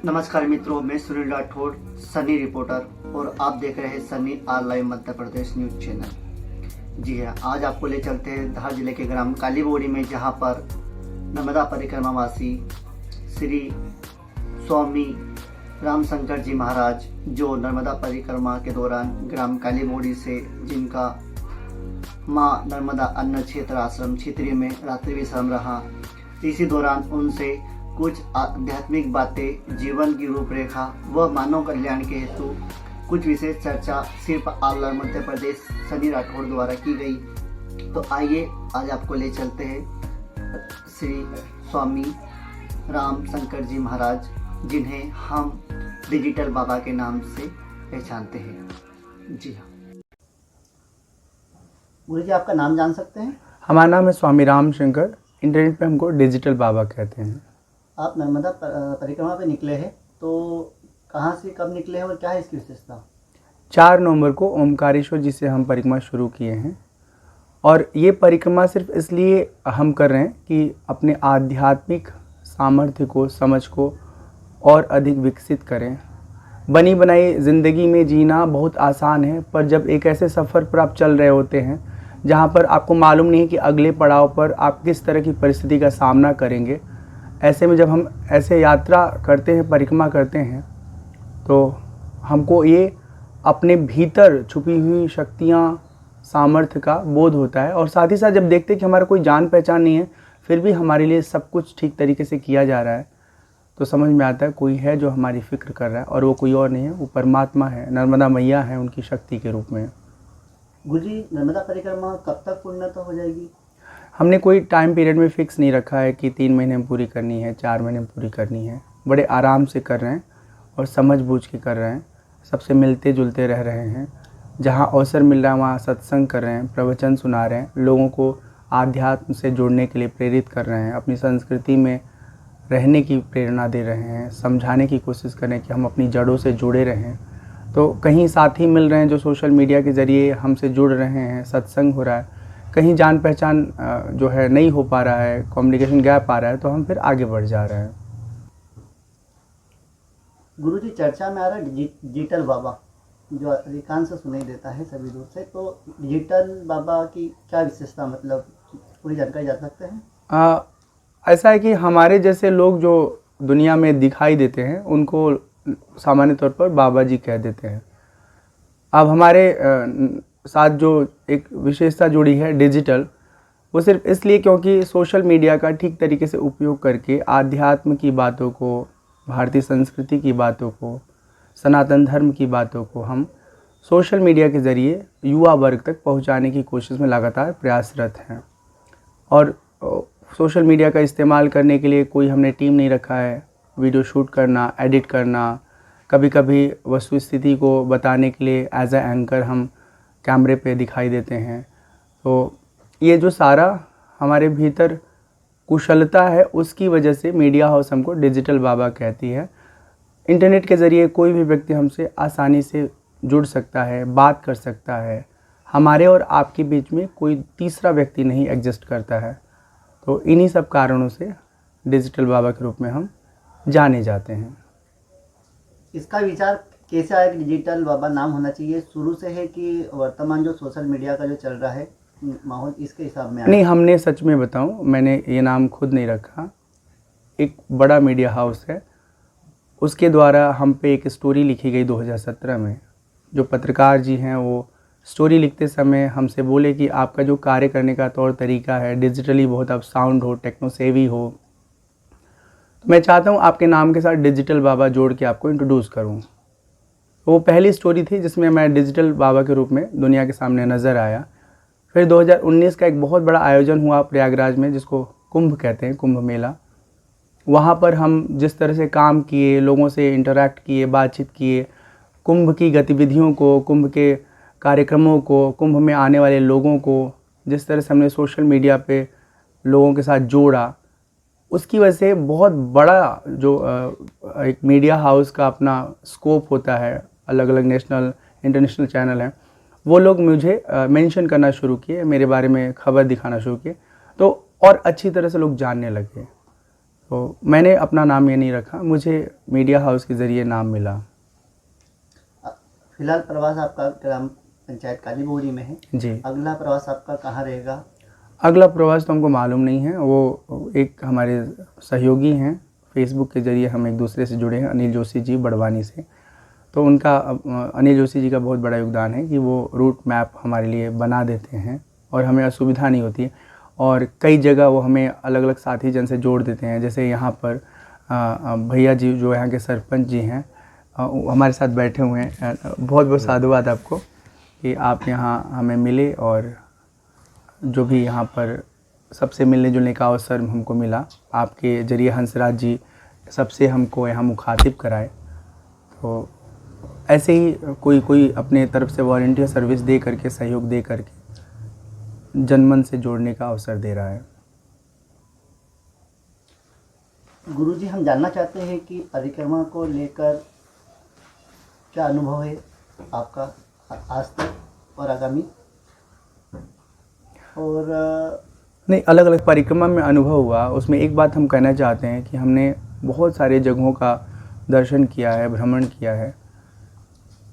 नमस्कार मित्रों, मैं सुनील राठौड़, सनी रिपोर्टर, और आप देख रहे हैं Sunny R live Madhya Pradesh news channel. जी हाँ, आज आपको ले चलते हैं धार जिले के ग्राम कालीबोड़ी में, जहां पर नर्मदा परिक्रमावासी श्री स्वामी रामशंकर जी महाराज, जो नर्मदा परिक्रमा के दौरान ग्राम कालीबोड़ी से, जिनका माँ नर्मदा अन्न क्षेत्र आश्रम छित्री में रात्रि विश्राम रहा, इसी दौरान उनसे कुछ आध्यात्मिक बातें, जीवन की रूपरेखा व मानव कल्याण के हेतु कुछ विशेष चर्चा सिर्फ आल्हा मध्य प्रदेश सनी राठौड़ द्वारा की गई। तो आइए आज आपको ले चलते हैं श्री स्वामी राम शंकर जी महाराज, जिन्हें हम डिजिटल बाबा के नाम से पहचानते हैं। जी हाँ गुरु जी, आपका नाम जान सकते हैं? हमारा नाम है स्वामी राम शंकर, इंटरनेट पे हमको डिजिटल बाबा कहते हैं। आप नर्मदा परिक्रमा पे निकले हैं, तो कहाँ से कब निकले हैं और क्या है इसकी विशेषता? 4 नवंबर को ओमकारेश्वर जी से हम परिक्रमा शुरू किए हैं, और ये परिक्रमा सिर्फ इसलिए हम कर रहे हैं कि अपने आध्यात्मिक सामर्थ्य को, समझ को और अधिक विकसित करें। बनी बनाई ज़िंदगी में जीना बहुत आसान है, पर जब एक ऐसे सफ़र पर आप चल रहे होते हैं जहाँ पर आपको मालूम नहीं है कि अगले पड़ाव पर आप किस तरह की परिस्थिति का सामना करेंगे, ऐसे में जब हम ऐसे यात्रा करते हैं, परिक्रमा करते हैं, तो हमको ये अपने भीतर छुपी हुई शक्तियाँ, सामर्थ्य का बोध होता है। और साथ ही साथ जब देखते हैं कि हमारा कोई जान पहचान नहीं है, फिर भी हमारे लिए सब कुछ ठीक तरीके से किया जा रहा है, तो समझ में आता है कोई है जो हमारी फ़िक्र कर रहा है, और वो कोई और नहीं है, वो परमात्मा है, नर्मदा मैया है, उनकी शक्ति के रूप में। गुरुजी, नर्मदा परिक्रमा कब तक पूर्णतः हो जाएगी? हमने कोई टाइम पीरियड में फ़िक्स नहीं रखा है कि 3 महीने में पूरी करनी है, 4 महीने में पूरी करनी है। बड़े आराम से कर रहे हैं और समझ बूझ के कर रहे हैं, सबसे मिलते जुलते रह रहे हैं। जहाँ अवसर मिल रहा है वहाँ सत्संग कर रहे हैं, प्रवचन सुना रहे हैं, लोगों को आध्यात्म से जुड़ने के लिए प्रेरित कर रहे हैं, अपनी संस्कृति में रहने की प्रेरणा दे रहे हैं, समझाने की कोशिश कर रहे हैं कि हम अपनी जड़ों से जुड़े रहें। तो कहीं साथी मिल रहे हैं जो सोशल मीडिया के ज़रिए हमसे जुड़ रहे हैं, सत्संग हो रहा है, कहीं जान पहचान जो है नहीं हो पा रहा है, कम्युनिकेशन गैप आ रहा है, तो हम फिर आगे बढ़ जा रहे हैं। गुरुजी, चर्चा में आ रहा है डिजिटल बाबा, जो अधिकांश सुनाई देता है सभी दूर से, तो डिजिटल बाबा की क्या विशेषता, मतलब पूरी जानकारी जा सकते हैं? ऐसा है कि हमारे जैसे लोग जो दुनिया में दिखाई देते हैं, उनको सामान्य तौर पर बाबा जी कह देते हैं। अब हमारे साथ जो एक विशेषता जुड़ी है डिजिटल, वो सिर्फ इसलिए क्योंकि सोशल मीडिया का ठीक तरीके से उपयोग करके आध्यात्म की बातों को, भारतीय संस्कृति की बातों को, सनातन धर्म की बातों को हम सोशल मीडिया के ज़रिए युवा वर्ग तक पहुंचाने की कोशिश में लगातार प्रयासरत हैं। और सोशल मीडिया का इस्तेमाल करने के लिए कोई हमने टीम नहीं रखा है। वीडियो शूट करना, एडिट करना, कभी कभी वस्तु स्थिति को बताने के लिए एज ए एंकर हम कैमरे पे दिखाई देते हैं। तो ये जो सारा हमारे भीतर कुशलता है, उसकी वजह से मीडिया हाउस हमको डिजिटल बाबा कहती है। इंटरनेट के ज़रिए कोई भी व्यक्ति हमसे आसानी से जुड़ सकता है, बात कर सकता है। हमारे और आपके बीच में कोई तीसरा व्यक्ति नहीं एग्जिस्ट करता है। तो इन्हीं सब कारणों से डिजिटल बाबा के रूप में हम जाने जाते हैं। इसका विचार कैसे आया कि डिजिटल बाबा नाम होना चाहिए? शुरू से है कि वर्तमान जो सोशल मीडिया का जो चल रहा है माहौल, इसके हिसाब में आया? नहीं, हमने सच में बताऊं, मैंने ये नाम खुद नहीं रखा। एक बड़ा मीडिया हाउस है, उसके द्वारा हम पे एक स्टोरी लिखी गई 2017 में। जो पत्रकार जी हैं वो स्टोरी लिखते समय हमसे बोले कि आपका जो कार्य करने का तौर तरीका है, डिजिटली बहुत आप साउंड हो, टेक्नो सेवी हो, तो मैं चाहता हूँ आपके नाम के साथ डिजिटल बाबा जोड़ के आपको इंट्रोड्यूस करूँ। वो पहली स्टोरी थी जिसमें मैं डिजिटल बाबा के रूप में दुनिया के सामने नज़र आया। फिर 2019 का एक बहुत बड़ा आयोजन हुआ प्रयागराज में, जिसको कुंभ कहते हैं, कुंभ मेला। वहाँ पर हम जिस तरह से काम किए, लोगों से इंटरैक्ट किए, बातचीत किए, कुंभ की गतिविधियों को, कुंभ के कार्यक्रमों को, कुंभ में आने वाले लोगों को जिस तरह से हमने सोशल मीडिया पे लोगों के साथ जोड़ा, उसकी वजह से बहुत बड़ा जो एक मीडिया हाउस का अपना स्कोप होता है, अलग अलग नेशनल इंटरनेशनल चैनल हैं, वो लोग मुझे मेंशन करना शुरू किए, मेरे बारे में खबर दिखाना शुरू किए, तो और अच्छी तरह से लोग जानने लगे। तो मैंने अपना नाम ये नहीं रखा, मुझे मीडिया हाउस के ज़रिए नाम मिला। फिलहाल प्रवास आपका ग्राम पंचायत काली बोरी में है जी। अगला प्रवास आपका कहाँ रहेगा? अगला प्रवास तो हमको मालूम नहीं है, वो एक हमारे सहयोगी हैं, फेसबुक के ज़रिए हम एक दूसरे से जुड़े हैं, अनिल जोशी जी बड़वानी से। तो उनका अनिल जोशी जी का बहुत बड़ा योगदान है कि वो रूट मैप हमारे लिए बना देते हैं और हमें असुविधा नहीं होती है। और कई जगह वो हमें अलग अलग साथी जन से जोड़ देते हैं। जैसे यहाँ पर भैया जी जो यहाँ के सरपंच जी हैं हमारे साथ बैठे हुए हैं। बहुत बहुत साधुवाद आपको कि आप यहाँ हमें मिले और जो भी यहाँ पर सबसे मिलने जुलने का अवसर हमको मिला, आपके ज़रिए हंसराज जी सबसे हमको यहाँ मुखातिब कराए। तो ऐसे ही कोई अपने तरफ से वॉलंटियर सर्विस दे करके, सहयोग दे करके जनमन से जोड़ने का अवसर दे रहा है। गुरुजी, हम जानना चाहते हैं कि परिक्रमा को लेकर क्या अनुभव है आपका आज तक और आगामी? और नहीं, अलग अलग परिक्रमा में अनुभव हुआ, उसमें एक बात हम कहना चाहते हैं कि हमने बहुत सारे जगहों का दर्शन किया है, भ्रमण किया है।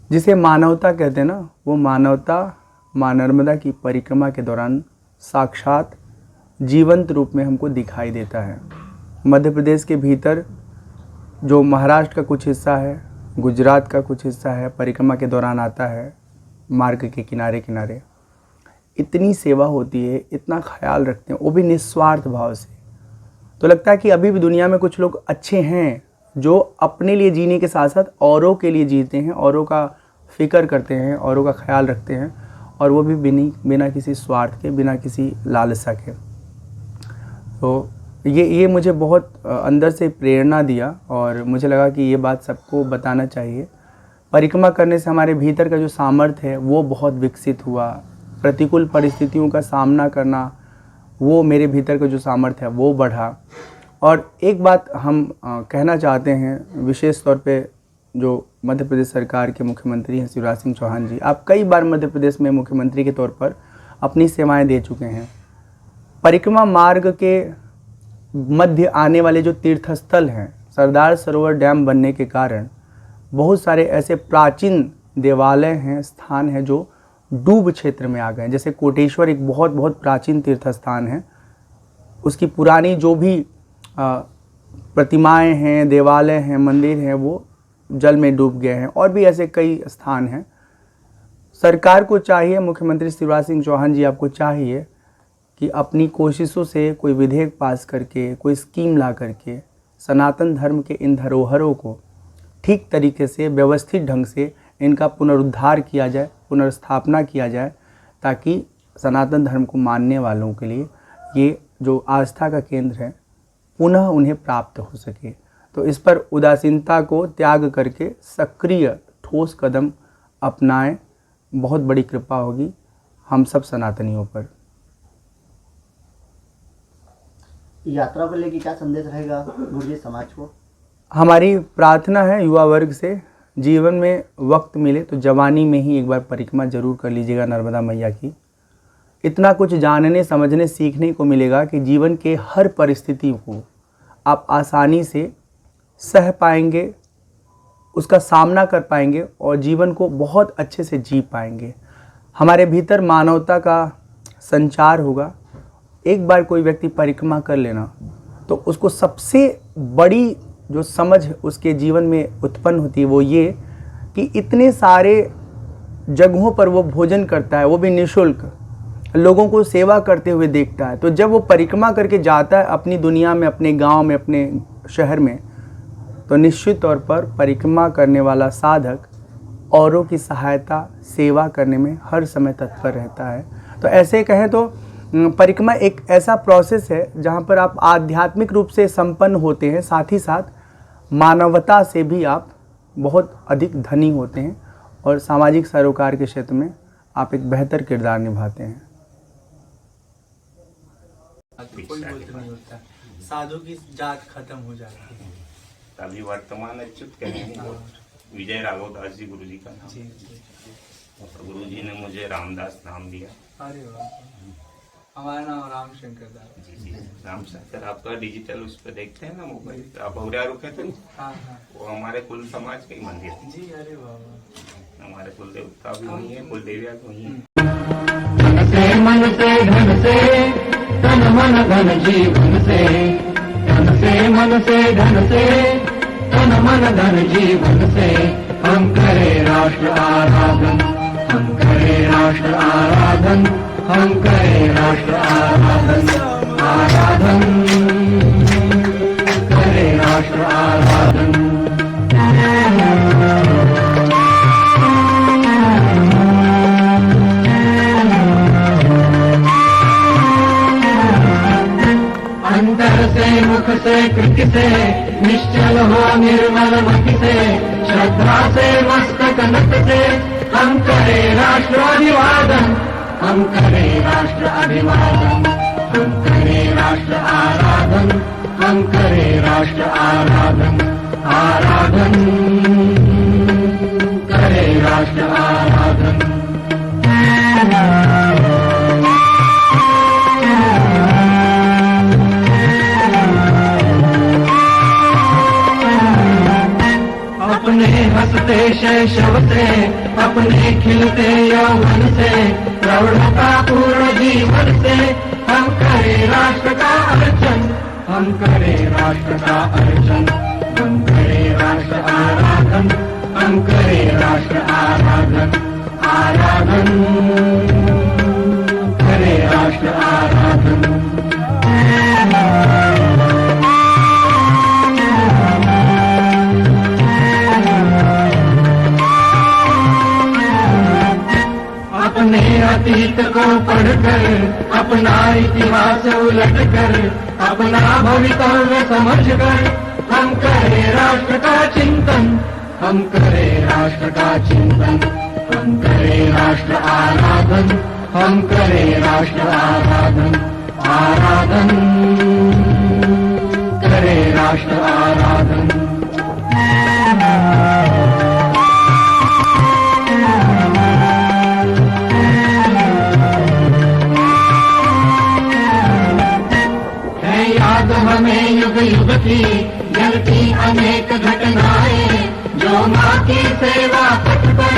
जिसे मानवता कहते हैं ना, वो मानवता माँ नर्मदा की परिक्रमा के दौरान साक्षात जीवंत रूप में हमको दिखाई देता है। मध्य प्रदेश के भीतर जो महाराष्ट्र का कुछ हिस्सा है, गुजरात का कुछ हिस्सा है, परिक्रमा के दौरान आता है, मार्ग के किनारे किनारे इतनी सेवा होती है, इतना ख्याल रखते हैं, वो भी निस्वार्थ भाव से। तो लगता है कि अभी भी दुनिया में कुछ लोग अच्छे हैं जो अपने लिए जीने के साथ साथ औरों के लिए जीते हैं, औरों का फिक्र करते हैं, औरों का ख्याल रखते हैं, और वो भी बिना किसी स्वार्थ के, बिना किसी लालसा के। तो ये मुझे बहुत अंदर से प्रेरणा दिया और मुझे लगा कि ये बात सबको बताना चाहिए। परिक्रमा करने से हमारे भीतर का जो सामर्थ्य है वो बहुत विकसित हुआ। प्रतिकूल परिस्थितियों का सामना करना, वो मेरे भीतर का जो सामर्थ्य है वो बढ़ा। और एक बात हम कहना चाहते हैं, विशेष तौर पे जो मध्य प्रदेश सरकार के मुख्यमंत्री हैं शिवराज सिंह चौहान जी, आप कई बार मध्य प्रदेश में मुख्यमंत्री के तौर पर अपनी सेवाएं दे चुके हैं। परिक्रमा मार्ग के मध्य आने वाले जो तीर्थस्थल हैं, सरदार सरोवर डैम बनने के कारण बहुत सारे ऐसे प्राचीन देवालय हैं, स्थान हैं जो डूब क्षेत्र में आ गए। जैसे कोटेश्वर एक बहुत बहुत प्राचीन तीर्थ स्थान है, उसकी पुरानी जो भी प्रतिमाएं हैं, देवालय हैं, मंदिर हैं, वो जल में डूब गए हैं। और भी ऐसे कई स्थान हैं। सरकार को चाहिए, मुख्यमंत्री शिवराज सिंह चौहान जी आपको चाहिए कि अपनी कोशिशों से कोई विधेयक पास करके, कोई स्कीम ला करके सनातन धर्म के इन धरोहरों को ठीक तरीके से, व्यवस्थित ढंग से इनका पुनरुद्धार किया जाए, पुनर्स्थापना किया जाए, ताकि सनातन धर्म को मानने वालों के लिए ये जो आस्था का केंद्र है पुनः उन्हें प्राप्त हो सके। तो इस पर उदासीनता को त्याग करके सक्रिय ठोस कदम अपनाएं, बहुत बड़ी कृपा होगी हम सब सनातनियों पर। यात्रा को लेकर क्या संदेश रहेगा गुरुजी समाज को? हमारी प्रार्थना है युवा वर्ग से, जीवन में वक्त मिले तो जवानी में ही एक बार परिक्रमा जरूर कर लीजिएगा नर्मदा मैया की। इतना कुछ जानने, समझने, सीखने को मिलेगा कि जीवन के हर परिस्थिति को आप आसानी से सह पाएंगे, उसका सामना कर पाएंगे और जीवन को बहुत अच्छे से जी पाएंगे। हमारे भीतर मानवता का संचार होगा। एक बार कोई व्यक्ति परिक्रमा कर लेना तो उसको सबसे बड़ी जो समझ उसके जीवन में उत्पन्न होती है वो ये कि इतने सारे जगहों पर वो भोजन करता है, वो भी निःशुल्क, लोगों को सेवा करते हुए देखता है। तो जब वो परिक्रमा करके जाता है अपनी दुनिया में, अपने गांव में, अपने शहर में, तो निश्चित तौर पर परिक्रमा करने वाला साधक औरों की सहायता, सेवा करने में हर समय तत्पर रहता है। तो ऐसे कहें तो परिक्रमा एक ऐसा प्रोसेस है जहाँ पर आप आध्यात्मिक रूप से संपन्न होते हैं, साथ ही साथ मानवता से भी आप बहुत अधिक धनी होते हैं और सामाजिक सरोकार के क्षेत्र में आप एक बेहतर किरदार निभाते हैं। कोई बोलते नहीं होता, साधु की जात खत्म हो जाती है। अभी वर्तमान अच्युत कहेंगे विजय राघव दास जी गुरु जी का नाम। जी। गुरु जी ने मुझे रामदास नाम दिया। अरे वाह। हमारा नाम राम शंकर दास। जी जी राम शंकर, आपका डिजिटल उस पर देखते हैं ना मोबाइल पे, आप औरिया रुके थे, हाँ हाँ वो हमारे कुल समाज का ही मंदिर है। जी, अरे बाबा। हमारे कुल देवता भी वही है, कुल देविया भी वही है। मन से धन से तन मन धन जीवन से, तन से मन से धन से तन मन धन जीवन से, हम करें राष्ट्र आराधन, हम करें राष्ट्र आराधन, हम करें राष्ट्र आराधन, आराधन करें राष्ट्र आराधन। अंतर से मुख से कृति से निश्चल हो निर्मल मति से, श्रद्धा से मस्तक नत से, हम करें राष्ट्र अभिवादन, हम करें राष्ट्र अभिवादन, हम करें राष्ट्र आराधन, हम करें राष्ट्र आराधन, आराधन करें राष्ट्र आराधन। अपने हंसते शैशव से, अपने खिलते यौवन से, प्रौढ़ता पूर्ण जीवन से, हम करें राष्ट्र का अर्चन, हम करें राष्ट्र का अर्चन, हम करें राष्ट्र आराधन, हम करें राष्ट्र आराधन, आराधन करें राष्ट्र आराधन। अपने अतीत को पढ़कर, अपना इतिहास उलटकर, अपना भवितव्य समझकर, हम करें राष्ट्र का चिंतन, हम करें राष्ट्र का चिंतन, हम करें राष्ट्र आराधन, हम करें राष्ट्र आराधन, आराधन करें राष्ट्र आराधन। याद हमें युग युग की जलती अनेक घटनाएं, जो माँ की सेवा पथ पर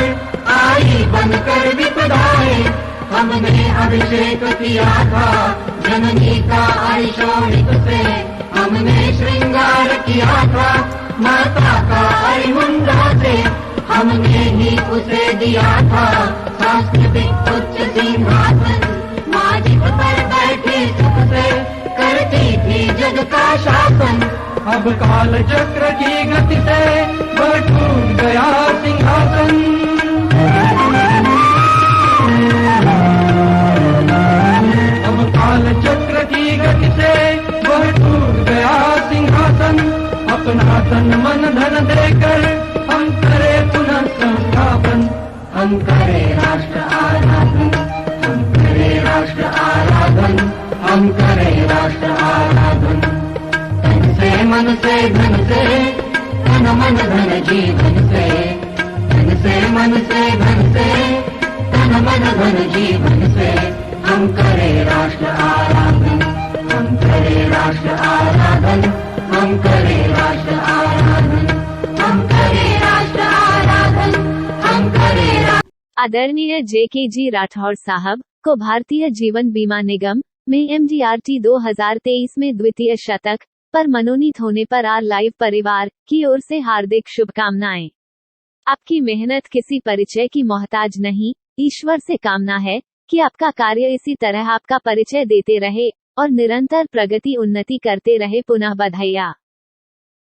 आई बनकर विपदाएं, हमने अभिषेक किया था जननी का अरिशोणित से, हमने श्रृंगार किया था माता का अरिमुंडा से, हमने ही उसे दिया था सांस्कृतिक उच्च सिंहासन, माँ जिस पर बैठी सुख से करती थी जग का शासन। अब काल चक्र की गति से वह टूट गया सिंहासन, अब काल चक्र की गति से वह टूट गया सिंहासन। अपना तन मन धन देकर हम करें पुनः संस्थापन, हम करें राष्ट्र आराधन, हम करें राष्ट्र आराधन, हम करें राष्ट्र आराधन। तन से मन से धन से तन मन धन जीवन से, तन से मन से धन से तन मन धन जीवन से, हम करें राष्ट्र आराधन, हम करें राष्ट्र आराधन, हम करें राष्ट्र आराधन, हम करें राष्ट्र आराधन, हम करें। आदरणीय JKG राठौड़ साहब को भारतीय जीवन बीमा निगम में MDRT 2023 में द्वितीय शतक पर मनोनीत होने पर आर लाइव परिवार की ओर से हार्दिक शुभकामनाएं। आपकी मेहनत किसी परिचय की मोहताज नहीं, ईश्वर से कामना है कि आपका कार्य इसी तरह आपका परिचय देते रहे और निरंतर प्रगति उन्नति करते रहे। पुनः बधाइयाँ।